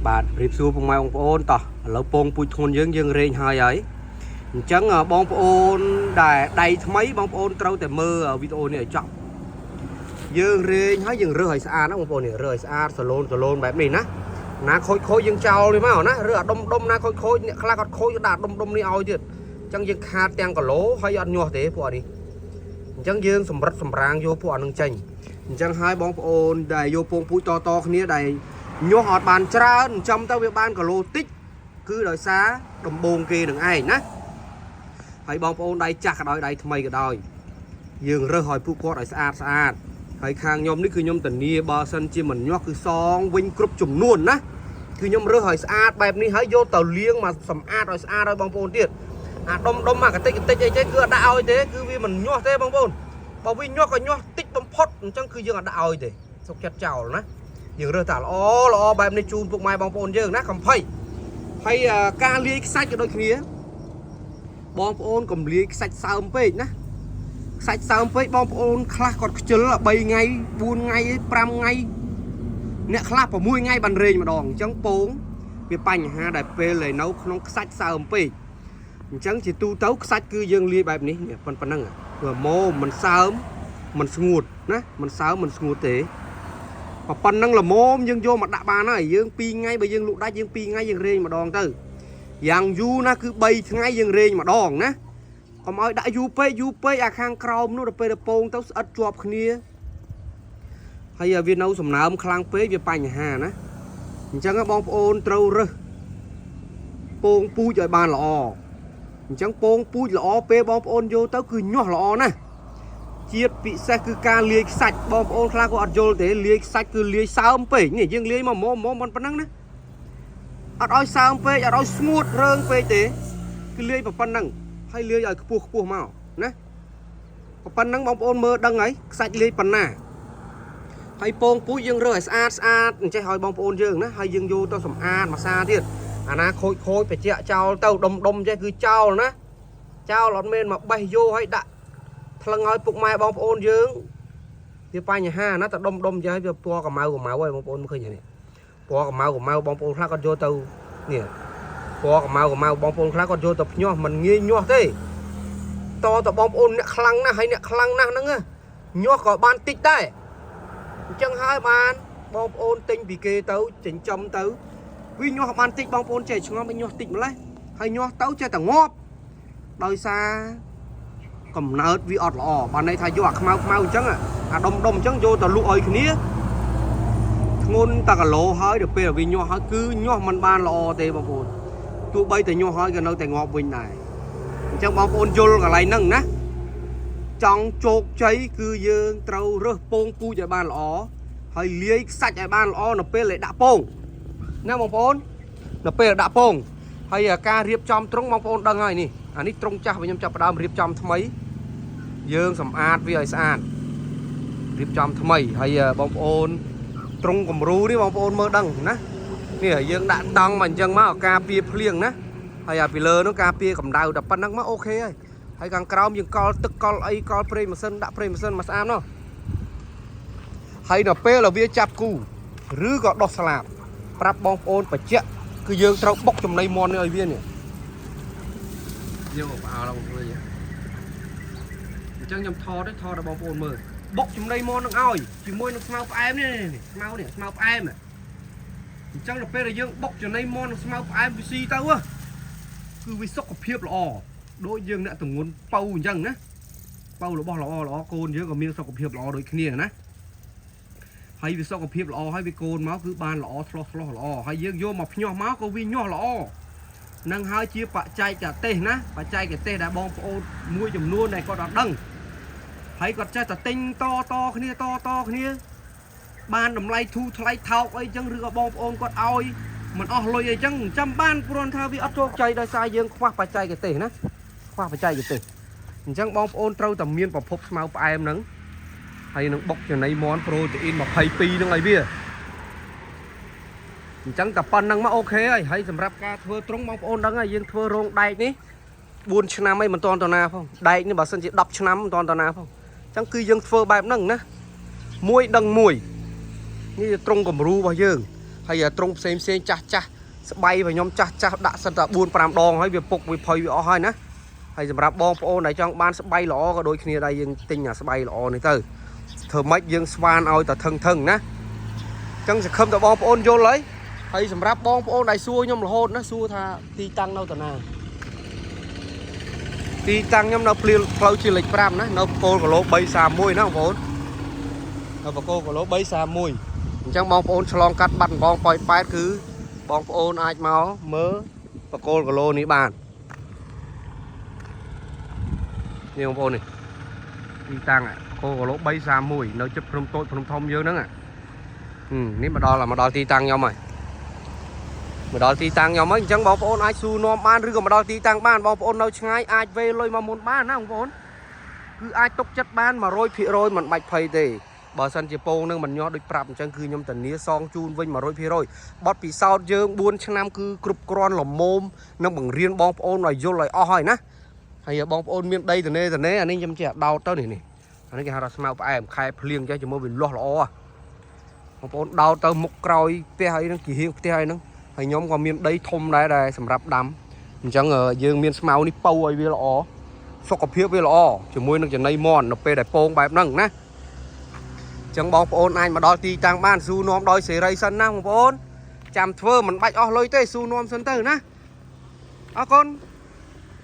បាទរៀបសួរពុកម៉ែបងប្អូនតោះឥឡូវពងពូជធ្ងន់យើងរែងហើយអញ្ចឹងបងប្អូនដែលដៃថ្មីបងប្អូនត្រូវតែមើលវីដេអូនេះឲ្យចប់យើងរែងហើយយើងរើសឲ្យស្អាតណាបងប្អូននេះរើសឲ្យស្អាតសឡូនបែបនេះណាខូចយើងចោលនេះមកណារើសអាដុំណាខូចអ្នកខ្លះគាត់ខូចដាក់ដុំនេះឲ្យទៀតអញ្ចឹងយើងខាតទាំងគីឡូហើយអត់ញាស់ទេពួកនេះអញ្ចឹងយើងសម្រិតសម្រាងយកពួកអានឹងចេញអញ្ចឹងហើយបងប្អូនដែលយកពងពូជតគ្នាដែលញាស់អត់បានច្រើនចំទៅវាបានគីឡូតិចគឺដោយសារដំបូងគេនឹងឯងណាហើយបងប្អូនដៃចាស់ក៏ដោយដៃថ្មីក៏ដោយយើងរើសឲ្យពួកគាត់ឲ្យស្អាតហើយខាងខ្ញុំនេះគឺខ្ញុំធានាបើសិនជាមិនញាស់គឺសងវិញគ្រប់ចំនួនណាគឺខ្ញុំរើសឲ្យស្អាតបែបនេះហើយយកទៅលាងមកសម្អាតឲ្យស្អាតឲ្យបងប្អូនទៀតអាដុំអាកតិចអីចេះគឺអត់ដាក់ឲ្យទេគឺវាមិនញាស់ទេបងប្អូនបើវាញាស់ក៏ញាស់តិចបំផុតអញ្ចឹងគឺយើងអត់ដាក់ឲ្យទេសុកចិត្តចោលណាយើងរើសតែល្អបែបនេះជូនពុកម៉ែបងប្អូនយើងណាកំភៃហើយការលាយខ្សាច់ក៏ដូចគ្នាបងប្អូនកុំលាយខ្សាច់សើមពេកណាខ្សាច់សើមពេកបងប្អូនខ្លះគាត់ខ្ជិល3ថ្ងៃ4ថ្ងៃ5ថ្ងៃអ្នកខ្លះ6ថ្ងៃបានរែងម្ដងអញ្ចឹងពងវាបញ្ហាដែលពេលនៅក្នុងខ្សាច់សើមពេកអញ្ចឹងជាទូទៅខ្សាច់គឺយើងលាយបែបនេះប៉ុណ្ណឹងព្រោះម៉ូមិនសើមមិនស្ងួតណាមិនសើមមិនស្ងួតទេប៉ុណ្ណឹងល្មមយើងយកមកដាក់បានហើយយើង2ថ្ងៃបើយើងលក់ដាច់យើង2ថ្ងៃយើងរែងម្ដងទៅយ៉ាងយូរណាគឺ3ថ្ងៃយើងរែងម្ដងណាកុំឲ្យដាក់យូរពេកអាខាងក្រោមនោះដល់ពេលទៅពងទៅស្អិតជាប់គ្នាហើយវានៅសំណើមខ្លាំងពេកវាបញ្ហាណាអញ្ចឹងបងប្អូនត្រូវរើសពងពូជឲ្យបានល្អអញ្ចឹងពងពូជល្អពេលបងប្អូនយកទៅគឺញាស់ល្អណាស់ជាតិពិសេសគឺការលាយខ្សាច់បងប្អូនខ្លះក៏អត់យល់ទេលាយខ្សាច់គឺលាយសើមពេកនេះយើងលាយមកមុំប៉ុណ្ណឹងណាអត់ឲ្យសើមពេកអត់ឲ្យស្ងួតរើងពេកទេគឺលាយប៉ុណ្ណឹងហើយលាយឲ្យខ្ពស់មកណាប៉ុណ្ណឹងបងប្អូនមើលដឹងហើយខ្សាច់លាយប៉ុណ្ណាហើយពងពូជយើងរើសឲ្យស្អាតអញ្ចេះឲ្យបងប្អូនយើងណាហើយយើងយកទៅសម្អាតមួយសាទៀតអាណាខូចបច្ចៈចោលទៅដុំចេះគឺចោលណាចោលអត់មែនមកបេះយកឲ្យដាក់ថ្លឹងឲ្យពុកម៉ែបងប្អូនយើងវាបញ្ហាណាតែដុំចេះវាពណ៌កម្ៅហើយបងប្អូនមើលឃើញនេះពណ៌កម្ៅបងប្អូនខ្លះគាត់យកទៅនេះពណ៌កម្ៅបងប្អូនខ្លះគាត់យកទៅភ្ញាស់មិនងាយញាស់ទេតបងប្អូនអ្នកខ្លាំងណាស់ហើយអ្នកខ្លាំងណាស់ហ្នឹងញាស់ក៏បានតិចដែរអញ្ចឹងហើយបានបងប្អូនទិញពីគេទៅចិញ្ចឹមទៅវាញាស់បានតិចបងប្អូនចេះឆ្ងល់វាញាស់តិចម្លេះហើយញាស់ទៅចេះតែងាប់ដោយសារកំណើតវាអត់ល្អបានន័យថាយកអាខ្មៅអញ្ចឹងអាដុំអញ្ចឹងយកទៅលក់ឲ្យគ្នាធ្ងន់តែគីឡូហើយដល់ពេលវាញាស់ហើយគឺញាស់មិនបានល្អទេបងប្អូនទោះបីតែញាស់ហើយក៏នៅតែងាប់វិញដែរអញ្ចឹងបងប្អូនយល់កន្លែងហ្នឹងណាចង់ជោគជ័យគឺយើងត្រូវរើសពងពូជឲ្យបានល្អហើយលាយខ្សាច់ឲ្យបានល្អនៅពេលដែលដាក់ពងណាបងប្អូននៅពេលដាក់ពងហើយការរៀបចំទ្រុងបងប្អូនដឹងហើយនេះអានេះទ្រុងចាស់ខ្ញុំចាប់ផ្ដើមរៀបចំថ្មីយើងសម្អាតវាឲ្យស្អាតរៀបចំថ្មីហើយបងប្អូនទ្រុងគំរូនេះបងប្អូនមើលដឹងណានេះយើងដាក់តង់មកអញ្ចឹងមកការពារភ្លៀងណាហើយពីលើនោះការពារកម្ដៅតែប៉ុណ្្នឹងមកអូខេហើយខាងក្រោមយើងកល់ទឹកកល់អីកល់ប្រេងម៉ាស៊ីនដាក់ប្រេងម៉ាស៊ីនមកស្អាតនោះហើយដល់ពេលវាចាប់គូឬក៏ដោះស្លាបប្រាប់បងប្អូនបច្ចៈគឺយើងត្រូវបុកចំណីមាន់នេះឲ្យវានេះយើងបោឡើងមើលអញ្ចឹងខ្ញុំថតដល់បងប្អូនមើលបុកចំណីមាន់នឹងឲ្យជាមួយនឹងស្មៅផ្អែមនេះស្មៅផ្អែមអញ្ចឹងដល់ពេលដែលយើងបុកចំណីមាន់នឹងស្មៅផ្អែមវាស៊ីទៅគឺវាសុខភាពល្អដូចយើងអ្នកទងន់ប៉ៅអញ្ចឹងណាប៉ៅរបស់ល្អកូនយើងក៏មានសុខភាពល្អដូចគ្នាណាហើយវាសុខភាពល្អហើយវាកូនមកគឺបានល្អឆ្លោះល្អហើយយើងយកមកភ្ញាស់មកក៏វាញាស់ល្អនឹងហើយជាបច្ចេកទេសណាបច្ចេកទេសដែលបងប្អូនមួយចំនួនដែលគាត់អត់ដឹងហើយគាត់ចេះតែទិញតគ្នាបានតម្លៃធូរថ្លៃថោកអីចឹងឬក៏បងប្អូនគាត់ឲ្យមិនអស់លុយអីចឹងចាំបានព្រោះថាវាអត់ជោគជ័យដោយសារយើងខ្វះបច្ចេកទេសណាខ្វះបច្ចេកទេសអញ្ចឹងបងប្អូនត្រូវតែមានប្រភពស្មៅផ្អែមហ្នឹងហើយនឹងបុកចំណីមាន់ប្រូតេអ៊ីន22ហ្នឹងឲ្យវាអញ្ចឹងតែប៉ុណ្្នឹងមកអូខេហើយសម្រាប់ការធ្វើទ្រុងបងប្អូនដឹងហើយយើងធ្វើរោងដែកនេះ4ឆ្នាំហើយមិនទាន់តណាផងដែកនេះបើសិនជា10ឆ្នាំមិនទាន់តណាផងអញ្ចឹងគឺយើងធ្វើបែបហ្នឹងណាមួយដឹងមួយនេះទ្រុងគំរូរបស់យើង hay trong xem chặt bay và nhóm chặt đã sân tập buôn pram đòn hay việc phục việc phơi việc hay nè hay sầm rạp bom ô này trong ban bay lọ đôi khi đây dương tinh nhà bay lọ này từ thợ máy dương span ao ta thân nè chẳng sẽ không tập bom ôn vô lấy hay sầm rạp bom ô này xua nhóm là hôn nó xua tha ti tăng đâu tận nào ti tăng nhóm nó phơi chỉ lịch pram nè nó cô của lỗ bay xà mùi nó vốn nó và cô của lỗ bay xà mùi chẳng bom ôn salon cắt bắn bom poi pái cứ bom ôn ai máu mớ và cô của lô ní bàn như ông ôn này đi tăng ạ cô của lỗ bay xa mùi nó chụp phồng thông dữ nữa ạ nếu mà đo là mà đo ti tăng nhau mày mà đo ti tăng nhau mấy chẳng bom ôn ai su nom ban rư mà đo ti tăng ban bom ôn đâu ngay ai về lôi mà muốn ban á ông ôn cứ ai tốc chất ban mà rôi phía rồi mình bạch phây thì bà sân chỉ pô nâng mình nhỏ được prap chẳng cứ nhom tần nia song chun vinh mà rồi phi rồi bọt bị sao dương buôn trăm năm cứ cướp con là mồm nâng bằng riêng bom ôn này vô lại oi nè hay bom ôn miền đây từ nê anh em trẻ đau tới này anh cái hara smile phải em khai liền cho mua bình lo lo bom ôn đau tới mục còi pe hay nó chỉ hiên pe hay nó hay nhóm còn miền đây thôm đây sầm rạp đắm chẳng ngờ dương miền smile ní pâu ấy với lo so cọp phía với lo chỉ mua nó chỉ nay mòn nó pe đại pong bài nâng nè chẳng bóng ôn anh mà đòi tì tăng ban su nôm đòi xế rây sân nè bóng ôn chạm thơ mình bạch lôi tê su nôm sân tử nè con